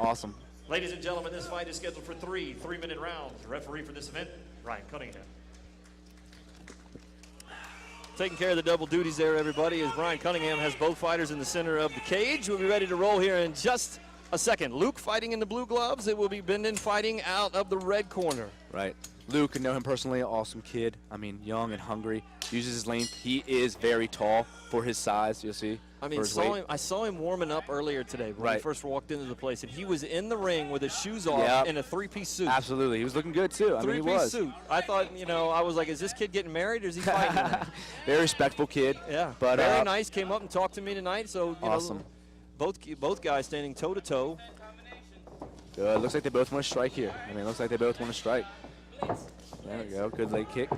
Awesome. Ladies and gentlemen, this fight is scheduled for 3 3-minute rounds. Referee for this event, Ryan Cunningham. Taking care of the double duties there, everybody, as Brian Cunningham has both fighters in the center of the cage. We'll be ready to roll here in just a second. Luke fighting in the blue gloves. It will be Bidhan fighting out of the red corner. Right. Luke, I know him personally, awesome kid. I mean, young and hungry. Uses his length. He is very tall for his size, you'll see. I mean, I saw him warming up earlier today when he first walked into the place, and he was in the ring with his shoes off in a three-piece suit. Absolutely. He was looking good, too. I mean, he was. Three-piece suit. I thought, you know, I was like, is this kid getting married or is he fighting tonight? Very respectful kid. Yeah. But, very nice. Came up and talked to me tonight. So, you awesome. know, both guys standing toe-to-toe. Good. Looks like they both want to strike here. I mean, it looks like they both want to strike. There we go. Good leg kick.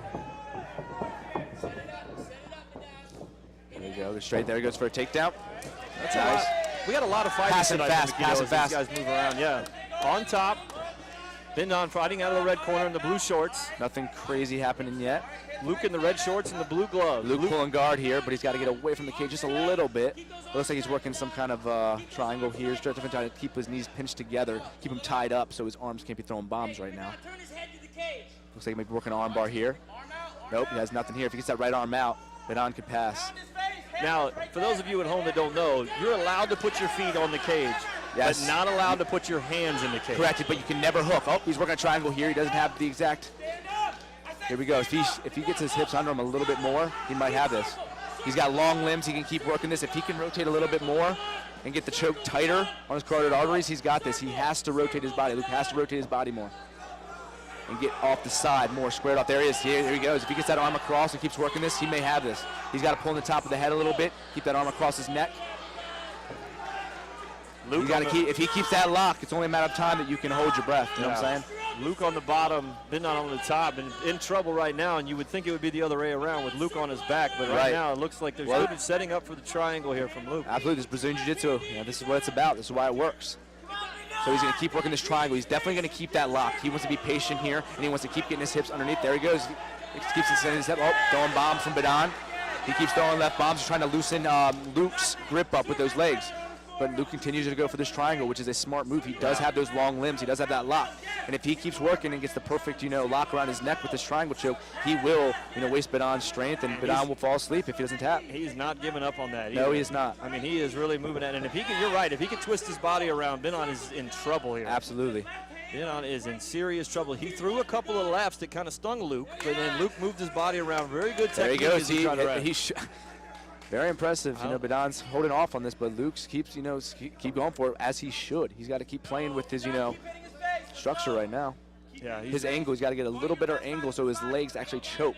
There you go. Straight there. He goes for a takedown. That's nice. We got a lot of fighters tonight. Pass it fast. These guys move around. Yeah. On top, Bidhan fighting out of the red corner in the blue shorts. Nothing crazy happening yet. Luke in the red shorts and the blue gloves. Luke pulling guard here, but he's got to get away from the cage just a little bit. It looks like he's working some kind of triangle here, trying to keep his knees pinched together, keep him tied up so his arms can't be throwing bombs right now. Looks like he might be working an arm bar here. Nope, he has nothing here. If he gets that right arm out, Bidhan could pass. Now, for those of you at home that don't know, you're allowed to put your feet on the cage, but not allowed to put your hands in the cage. Correct, but you can never hook. Oh, he's working a triangle here. He doesn't have the exact. Here we go. If he gets his hips under him a little bit more, he might have this. He's got long limbs. He can keep working this. If he can rotate a little bit more and get the choke tighter on his carotid arteries, he's got this. He has to rotate his body. Luke has to rotate his body more and get off the side more, squared off. There he is. Here he goes. If he gets that arm across and keeps working this, he may have this. He's got to pull in the top of the head a little bit, keep that arm across his neck. Luke, you got to keep. If he keeps that lock, it's only a matter of time that you can hold your breath. You know what I'm saying? Luke on the bottom, Bidhan on the top, and in trouble right now. And you would think it would be the other way around with Luke on his back, but right now it looks like there's good setting up for the triangle here from Luke. Absolutely, this Brazilian Jiu-Jitsu. You know, this is what it's about. This is why it works. So he's going to keep working this triangle. He's definitely going to keep that lock. He wants to be patient here, and he wants to keep getting his hips underneath. There he goes. He keeps extending his hip. Oh, throwing bombs from Bidhan. He keeps throwing left bombs, trying to loosen Luke's grip up with those legs. But Luke continues to go for this triangle, which is a smart move. He does have those long limbs. He does have that lock. And if he keeps working and gets the perfect, lock around his neck with this triangle choke, he will, waste Bidhan's strength, and Bidhan will fall asleep if he doesn't tap. He's not giving up on that either. No, he is not. I mean, he is really moving at it. And if he can, you're right, if he can twist his body around, Bidhan is in trouble here. Absolutely. Bidhan is in serious trouble. He threw a couple of laps that kind of stung Luke, but then Luke moved his body around. Very good technique. There he goes. Very impressive. Bidhan's holding off on this, but Luke keeps, keep going for it as he should. He's got to keep playing with his, structure right now. Yeah. His angle, he's got to get a little better angle so his legs actually choke.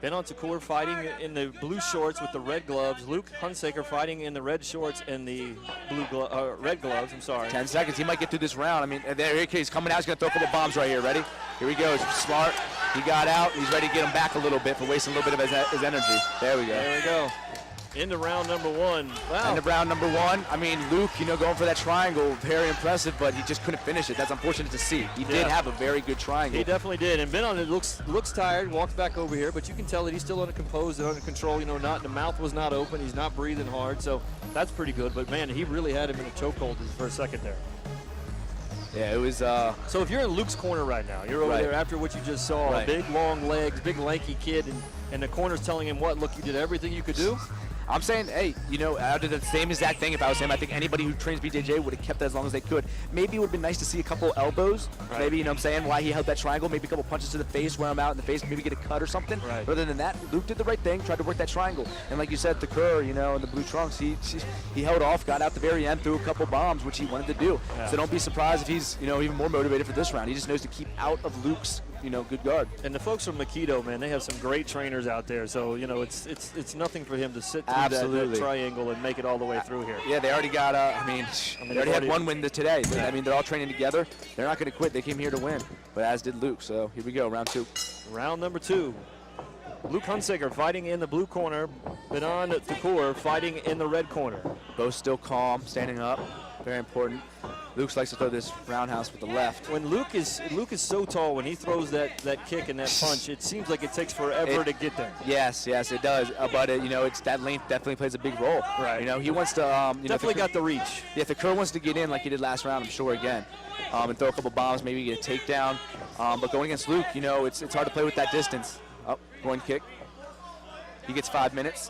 Thakur fighting in the blue shorts with the red gloves. Luke Hunsaker fighting in the red shorts and the red gloves. I'm sorry. 10 seconds. He might get through this round. I mean, there he is. He's coming out. He's going to throw a couple bombs right here. Ready? Here he goes. Smart. He got out. He's ready to get him back a little bit for wasting a little bit of his energy. There we go. There we go. Into round number one. Wow. Into round number one. I mean, Luke, going for that triangle, very impressive, but he just couldn't finish it. That's unfortunate to see. He did have a very good triangle. He definitely did. And Bidhan looks tired, walks back over here, but you can tell that he's still under composed and under control. The mouth was not open. He's not breathing hard, so that's pretty good. But, man, he really had him in a chokehold for a second there. Yeah, it was. So if you're in Luke's corner right now, you're over there after what you just saw, big, long legs, big, lanky kid, and the corner's telling him what? Look, you did everything you could do? I'm saying, hey, I did the same exact thing. If I was him, I think anybody who trains BJJ would have kept that as long as they could. Maybe it would have been nice to see a couple elbows. Maybe, why he held that triangle. Maybe a couple punches to the face, wear him out in the face, maybe get a cut or something. But other than that, Luke did the right thing, tried to work that triangle. And like you said, Thakur, in the blue trunks, he held off, got out the very end, threw a couple bombs, which he wanted to do. So don't be surprised if he's, even more motivated for this round. He just knows to keep out of Luke's good guard. And the folks from Makito, man, they have some great trainers out there. So, it's nothing for him to sit through that triangle and make it all the way through here. Yeah, they already got, they already had one win today. Yeah. I mean, they're all training together. They're not going to quit. They came here to win, but as did Luke. So here we go, round two. Round number two. Luke Hunsaker fighting in the blue corner. Bidhan Thakur fighting in the red corner. Both still calm, standing up. Very important. Luke likes to throw this roundhouse with the left. When Luke is so tall, when he throws that kick and that punch, it seems like it takes forever to get there. Yes, it does. But it's that length definitely plays a big role. Right. He wants to. Definitely got the reach. Yeah, Thakur wants to get in like he did last round, I'm sure again, and throw a couple bombs, maybe get a takedown. But going against Luke, it's hard to play with that distance. Oh, one kick. He gets 5 minutes.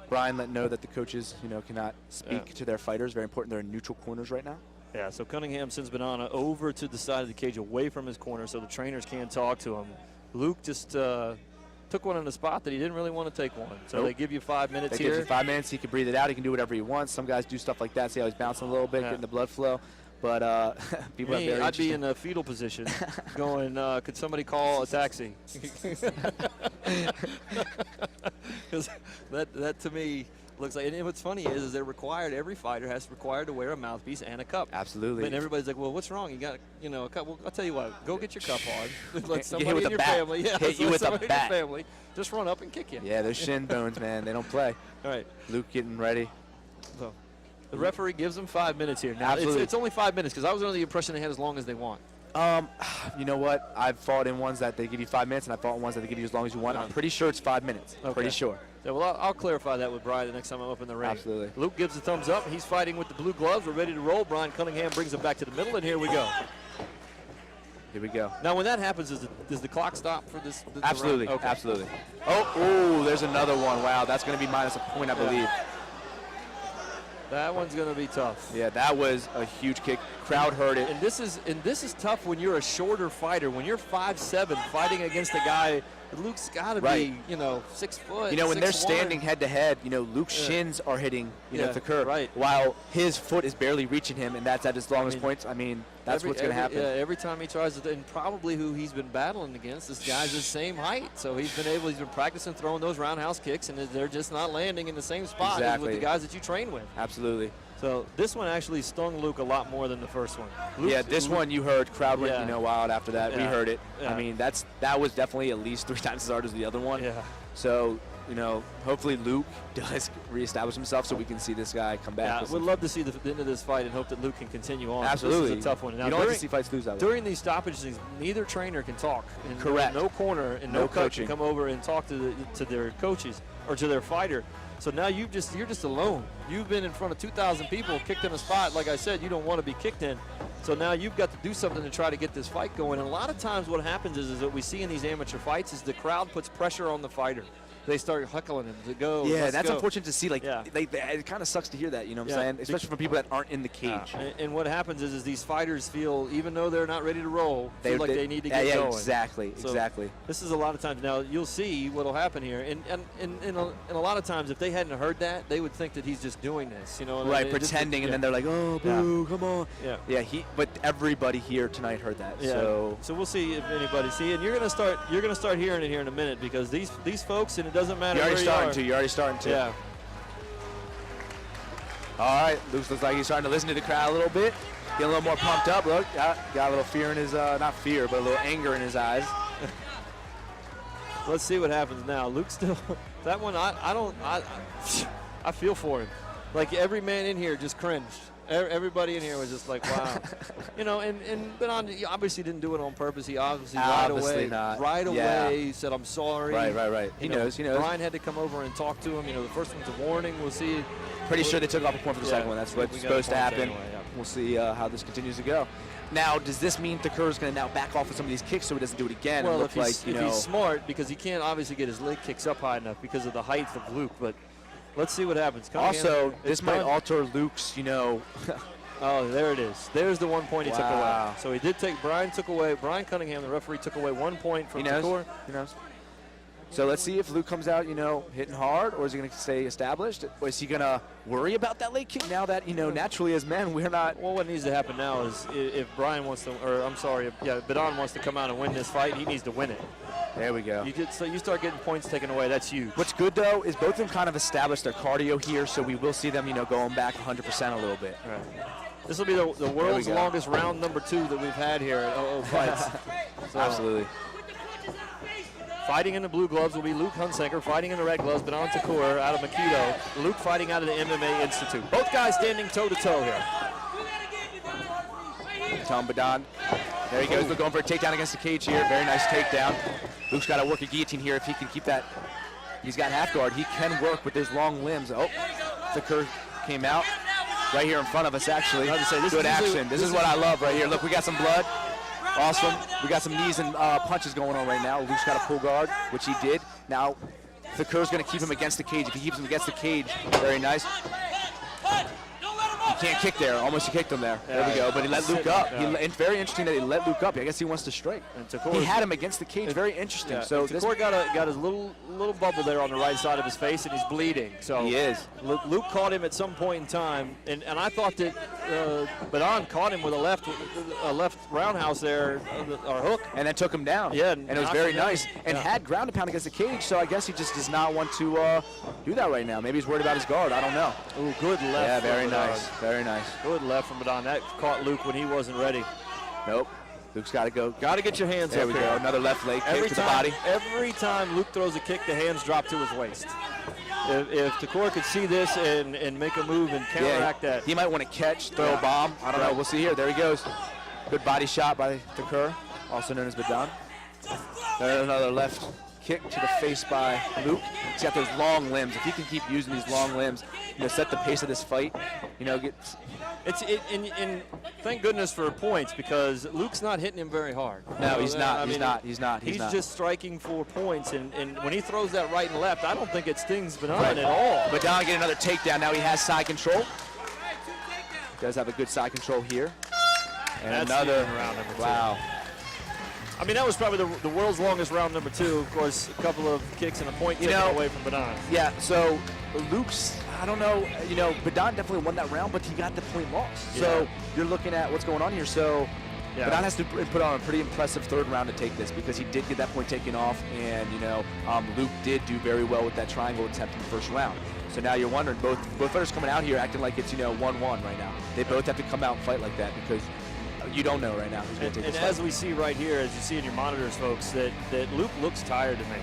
Brian let know that the coaches, cannot speak to their fighters. Very important. They're in neutral corners right now. Yeah, so Cunningham sends Bidhan over to the side of the cage away from his corner so the trainers can't talk to him. Luke just took one on the spot that he didn't really want to take one. So they give you 5 minutes here. They give you 5 minutes. He can breathe it out. He can do whatever he wants. Some guys do stuff like that. See how he's bouncing a little bit, getting the blood flow. But people are very I'd be in a fetal position going, could somebody call a taxi? Because that to me looks like, and what's funny is they're required, every fighter has required to wear a mouthpiece and a cup. Absolutely. And everybody's like, well, what's wrong? You got, a cup. Well, I'll tell you what, go get your cup on. Let Get somebody hit with in your bat. family, Hit you with a bat. Family just run up and kick you. Yeah, those shin bones, man, they don't play. All right. Luke getting ready. So the referee gives them 5 minutes here. Now, it's only 5 minutes because I was under the impression they had as long as they want. You know what? I've fought in ones that they give you 5 minutes, and I've fought in ones that they give you as long as you want. I'm pretty sure it's 5 minutes. Okay. Pretty sure. Yeah, well, I'll clarify that with Brian the next time I'm up in the ring. Absolutely. Luke gives the thumbs up. He's fighting with the blue gloves. We're ready to roll. Brian Cunningham brings him back to the middle, and here we go. Here we go. Now, when that happens, does the clock stop for this Absolutely. round? Okay. Absolutely. Oh, there's another one. Wow, that's going to be minus a point, I believe. That one's going to be tough. Yeah, that was a huge kick. Crowd heard it. And this is tough when you're a shorter fighter. When you're 5'7", fighting against a guy, Luke's got to be, 6 foot. When they're 6'1". standing head to head, Luke's shins are hitting, Thakur, right. while his foot is barely reaching him, and that's at his longest points. I mean, that's what's going to happen. Yeah, every time he tries to, and probably who he's been battling against, this guy's the same height. So he's been practicing throwing those roundhouse kicks, and they're just not landing in the same spot as with the guys that you train with. Absolutely. So this one actually stung Luke a lot more than the first one. This one you heard, crowd went, wild after that. Yeah. We heard it. Yeah. I mean, that was definitely at least 3 times as hard as the other one. Yeah. So, hopefully Luke does reestablish himself so we can see this guy come back. Yeah, we'd love to see the end of this fight and hope that Luke can continue on. Absolutely. This is a tough one. Now, you don't like to see fights lose that way. During these stoppages, neither trainer can talk. And Correct. No corner and no coach can come over and talk to their coaches or to their fighter. So now you're just alone. You've been in front of 2,000 people, kicked in a spot, like I said, you don't want to be kicked in. So now you've got to do something to try to get this fight going. And a lot of times what happens is that we see in these amateur fights is the crowd puts pressure on the fighter. They start heckling him to go. Yeah, that's unfortunate to see. It kind of sucks to hear that, you know what I'm saying? Especially from people that aren't in the cage. And what happens is these fighters feel, even though they're not ready to roll, feel like they need to get going. Exactly. This is a lot of times. Now, you'll see what will happen here. And a lot of times, if they hadn't heard that, they would think that he's just doing this. Right, pretending, and then they're like, oh, boo, come on. Yeah. But everybody here tonight heard that. Yeah. So we'll see if anybody see. And you're gonna start hearing it here in a minute because these folks, and it doesn't matter where you are. You're already starting to. Yeah. All right, Luke looks like he's starting to listen to the crowd a little bit. Get a little more pumped up. Look, got a little fear in his, not fear, but a little anger in his eyes. Let's see what happens now. Luke still, that one, I feel for him. Like every man in here just cringed. Everybody in here was just like, wow. And Bidhan obviously didn't do it on purpose. He obviously right away said, I'm sorry. Right. He knows. Brian had to come over and talk to him. The first one's a warning. We'll see. Pretty sure they took off a point for the second one. That's what's supposed to happen. Anyway, yeah. We'll see how this continues to go. Now, does this mean Thakur is going to now back off with some of these kicks so he doesn't do it again? Well, if he's smart, because he can't obviously get his leg kicks up high enough because of the height of Luke, but let's see what happens. Also, this might alter Luke's, Oh, there it is. There's the 1 point he took away. So he did Brian Cunningham, the referee, took away 1 point from Thakur. He knows. So let's see if Luke comes out, hitting hard, or is he going to stay established? Or is he going to worry about that leg kick now that, naturally as men, we're not. Well, what needs to happen now is if Bidhan wants to come out and win this fight, he needs to win it. There we go. You start getting points taken away. That's huge. What's good, though, is both of them kind of established their cardio here, so we will see them, going back 100% a little bit. Right. This will be the world's longest round number 2 that we've had here at OO Fights. Absolutely. Fighting in the blue gloves will be Luke Hunsaker. Fighting in the red gloves, Bidhan Thakur out of Makito. Luke fighting out of the MMA Institute. Both guys standing toe-to-toe here. Tom Bidhan. There he goes. They're going for a takedown against the cage here. Very nice takedown. Luke's got to work a guillotine here if he can keep that. He's got half guard. He can work with his long limbs. Oh, Thakur came out right here in front of us, actually. Good action. This is what I love right here. Look, we got some blood. Awesome. We got some knees and punches going on right now. Luke's got a pull guard, which he did. Now, Thakur's going to keep him against the cage. If he keeps him against the cage, very nice. He can't kick there. Almost he kicked him there. There we go. But he let Luke up. It's very interesting that he let Luke up. I guess he wants to strike. He had him against the cage. Very interesting. Yeah. So Thakur got his little bubble there on the right side of his face, and he's bleeding. So he is. Luke caught him at some point in time, and I thought that Bidhan caught him with a left roundhouse there, or hook, and then took him down. Yeah, and it was very nice. And had ground and pound against the cage. So I guess he just does not want to do that right now. Maybe he's worried about his guard. I don't know. Ooh, good left. Yeah, very nice. Very nice. Good left from Bidhan. That caught Luke when he wasn't ready. Nope. Luke's got to go. Got to get your hands there up we here. Go. Another left leg kick to the body. Every time Luke throws a kick, the hands drop to his waist. If Thakur could see this and make a move and counteract that. He might want to catch, throw a bomb. I don't know. We'll see here. There he goes. Good body shot by Thakur, also known as Bidhan. There's another left kick to the face by Luke. He's got those long limbs. If he can keep using these long limbs, set the pace of this fight, and thank goodness for points, because Luke's not hitting him very hard. No, he's not. He's not. He's just striking for points, and when he throws that right and left, I don't think it stings Bidhan at all. Bidhan get another takedown. Now he has side control. He does have a good side control here. And another round number 2. Wow. I mean, that was probably the world's longest round number 2. Of course, a couple of kicks and a point taken away from Bidhan. Yeah, so Luke's, I don't know, Bidhan definitely won that round, but he got the point loss. Yeah. So you're looking at what's going on here. So Bidhan has to put on a pretty impressive third round to take this, because he did get that point taken off, and, Luke did do very well with that triangle attempt in the first round. So now you're wondering, both fighters coming out here acting like it's, 1-1 right now. They both have to come out and fight like that, because you don't know right now who's going to take this fight. And as we see right here, as you see in your monitors, folks, that Luke looks tired to me.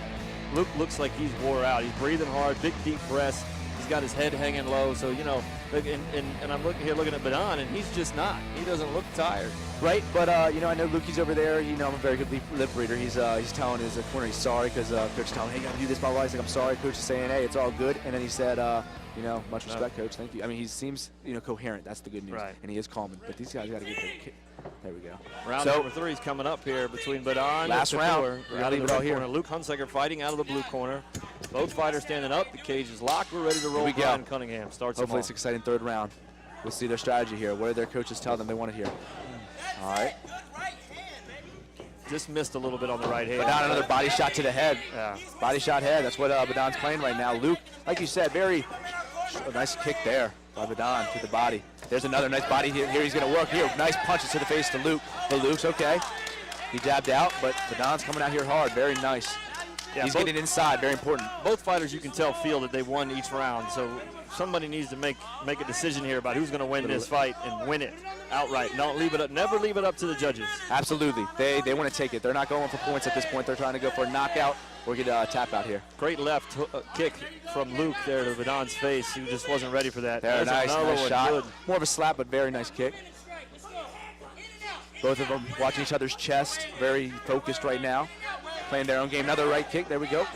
Luke looks like he's wore out. He's breathing hard, big deep breaths. He's got his head hanging low. So, and I'm looking at Bidhan, and he's just not. He doesn't look tired. Right, but, I know Lukey's over there. I'm a very good lip reader. He's telling his corner he's sorry, because coach is telling him, hey, you got to do this, blah, blah. He's like, I'm sorry. Coach is saying, hey, it's all good. And then he said, much respect, coach. Thank you. I mean, he seems, coherent. That's the good news. Right. And he is calming. But these guys got to get their kick. There we go. Round number 3 is coming up here between Bidhan last and Thakur. round. We're going to leave it all here. Corner. Luke Hunsaker fighting out of the blue corner. Both fighters standing up. The cage is locked. We're ready to roll. Brian Cunningham starts. Hopefully it's an exciting third round. We'll see their strategy here. What do their coaches tell them they want to hear? All right. Just missed a little bit on the right hand. Bidhan, another body shot to the head. Yeah. Body shot head. That's what Bidhan's playing right now. Luke, like you said, a nice kick there by Bidhan to the body. There's another nice body here. Here he's going to work here. Nice punches to the face to Luke. But Luke's okay. He jabbed out, but Bidhan's coming out here hard. Very nice. Yeah, he's getting inside. Very important. Both fighters, you can tell, feel that they won each round. So somebody needs to make a decision here about who's going to win this fight and win it outright. Don't leave it up. Never leave it up to the judges. Absolutely. They want to take it. They're not going for points at this point. They're trying to go for a knockout or get a tap out here. Great left kick from Luke there to Bidhan's face. He just wasn't ready for that. There, nice shot. Good. More of a slap, but very nice kick. Both of them watching each other's chest. Very focused right now. Playing their own game. Another right kick. There we go.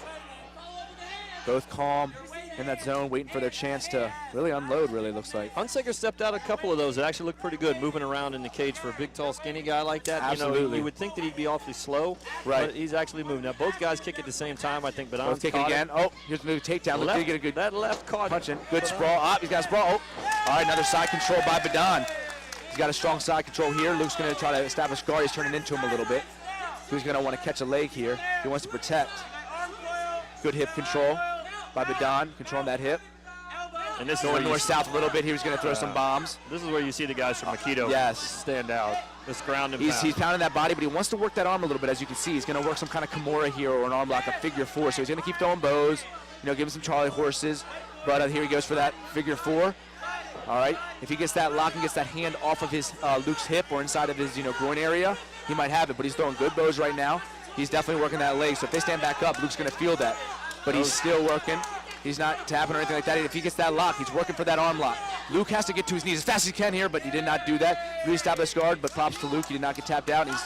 Both calm in that zone, waiting for their chance to really unload, really looks like. Hunsaker stepped out a couple of those that actually looked pretty good, moving around in the cage for a big, tall, skinny guy like that. Absolutely. You would think that he'd be awfully slow, but he's actually moving. Now, both guys kick at the same time. I think Bidhan's kick again. Oh, here's the move, takedown. Look, he get a good that left caught. Punching. Good sprawl. He's got a sprawl. Oh. All right, another side control by Bidhan. He's got a strong side control here. Luke's going to try to establish guard. He's turning into him a little bit. He's going to want to catch a leg here. He wants to protect. Good hip control by Bidhan, controlling that hip. And this going north-south a little bit. He was going to throw some bombs. This is where you see the guys from Makito stand out. This ground and pound. He's pounding that body, but he wants to work that arm a little bit, as you can see. He's going to work some kind of Kimura here or an arm lock, a figure four. So he's going to keep throwing bows, give him some Charlie horses. But here he goes for that figure four. All right. If he gets that lock and gets that hand off of his Luke's hip or inside of his groin area, he might have it. But he's throwing good bows right now. he's definitely working that leg. So if they stand back up, Luke's going to feel that. But he's still working. He's not tapping or anything like that. If he gets that lock, he's working for that arm lock. Luke has to get to his knees as fast as he can here, but he did not do that. Really established guard, but props to Luke. He did not get tapped out. He's,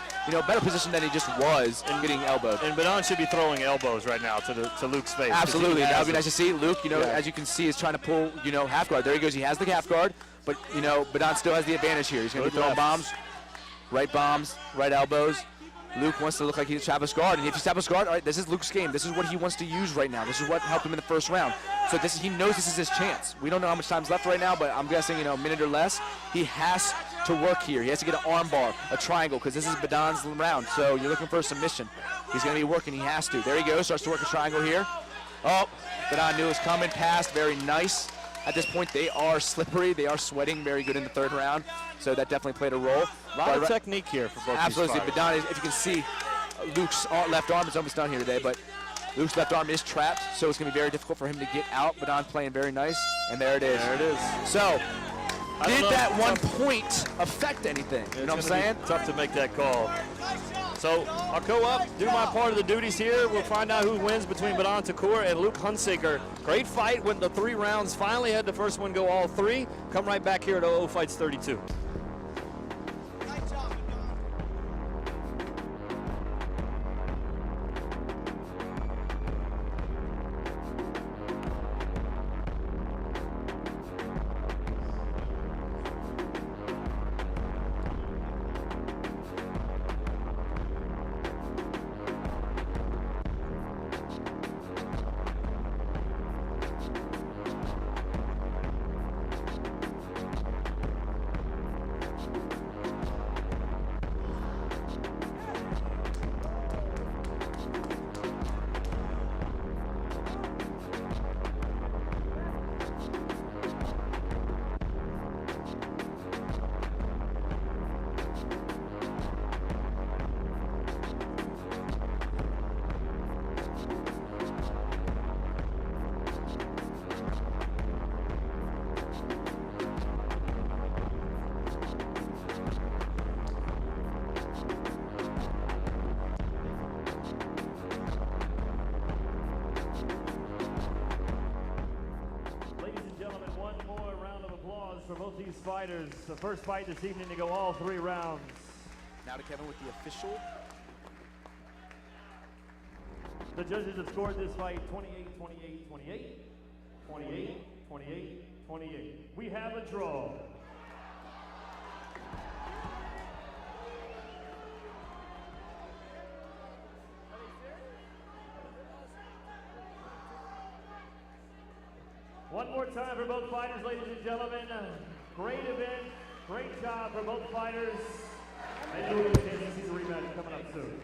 better position than he just was in getting elbowed. And Bidhan should be throwing elbows right now to Luke's face. Absolutely. That would be nice to see. Luke, as you can see, is trying to pull, half guard. There he goes. He has the half guard, but, Bidhan still has the advantage here. He's going to be throwing bombs, right elbows. Luke wants to look like he's established guard, and if he's established guard, all right, this is Luke's game. This is what he wants to use right now. This is what helped him in the first round. So he knows this is his chance. We don't know how much time's left right now, but I'm guessing, a minute or less. He has to work here. He has to get an arm bar, a triangle, because this is Bidhan's round. So you're looking for a submission. He's going to be working. He has to. There he goes. Starts to work a triangle here. Oh, Bidhan knew it was coming. Passed. Very nice. At this point, they are slippery. They are sweating very good in the third round. So that definitely played a role. A lot of technique here for both Absolutely. these Bidhan, if you can see, Luke's left arm is almost done here today, but Luke's left arm is trapped, so it's going to be very difficult for him to get out. Bidhan playing very nice, and there it is. There it is. So, did that 1 point affect anything? You know what I'm saying? Tough to make that call. So I'll go up, do my part of the duties here. We'll find out who wins between Bidhan Thakur and Luke Hunsaker. Great fight, went the 3 rounds. Finally had the first one go all 3. Come right back here at OO Fights 32. For both these fighters, the first fight this evening to go all 3 rounds. Now to Kevin with the official. The judges have scored this fight 28, 28, 28, 28, 28, 28. We have a draw. One more time for both fighters, ladies and gentlemen. Great event, great job for both fighters. And you'll get a chance to see the rematch coming up soon.